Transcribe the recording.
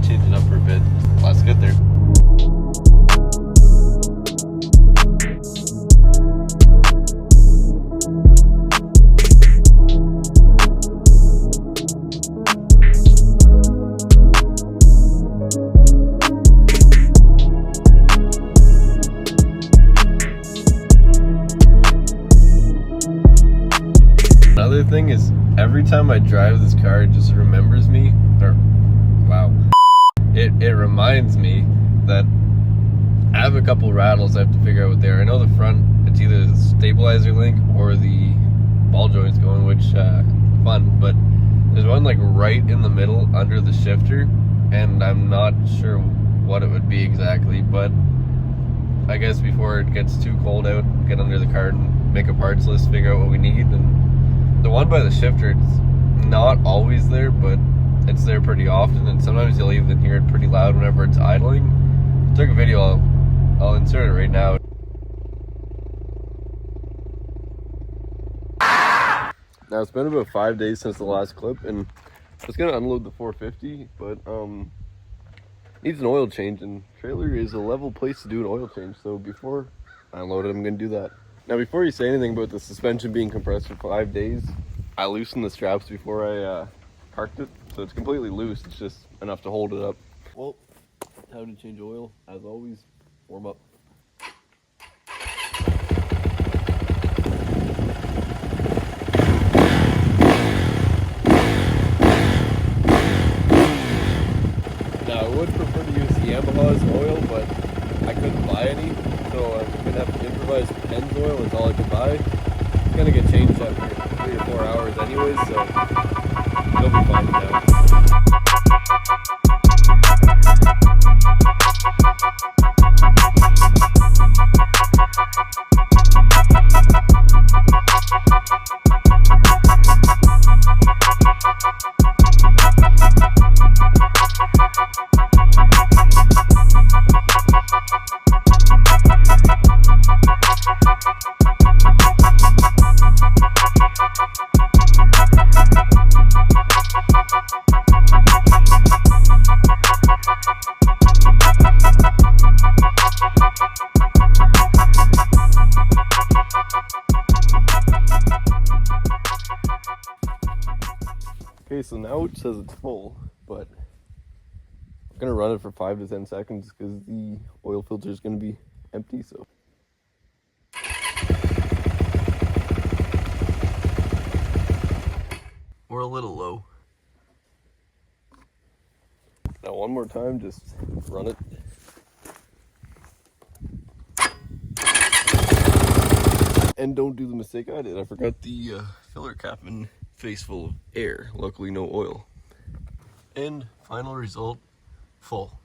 change it up for a bit. Let's get there. Another thing is, every time I drive this car, it just remembers me, or, wow, it reminds me that I have a couple rattles I have to figure out what they are. I know the front, it's either the stabilizer link or the ball joints going, which, fun, but there's one like right in the middle under the shifter, and I'm not sure what it would be exactly, but I guess before it gets too cold out, get under the car and make a parts list, figure out what we need. And the one by the shifter, it's not always there, but it's there pretty often, and sometimes you'll even hear it pretty loud whenever it's idling. I took a video, I'll insert it right now. Now it's been about 5 days since the last clip, and I was gonna unload the 450, but needs an oil change, and trailer is a level place to do an oil change, so before I unload it, I'm gonna do that. Now, before you say anything about the suspension being compressed for 5 days, I loosened the straps before I parked it, so it's completely loose. It's just enough to hold it up. Well, time to change oil. As always, warm up. Now, I would prefer to use Yamaha's oil, but I couldn't buy any, so I'm gonna have to improvise. Pennzoil is all I could buy. It's gonna get changed after 3 or 4 hours anyways, so it'll be fine now. Okay, so now it says it's full, but I'm gonna run it for 5 to 10 seconds because the oil filter is gonna be empty, so. We're a little low. Now one more time, just run it. And don't do the mistake I did. I forgot the filler cap and face full of air. Luckily no oil. And final result, full.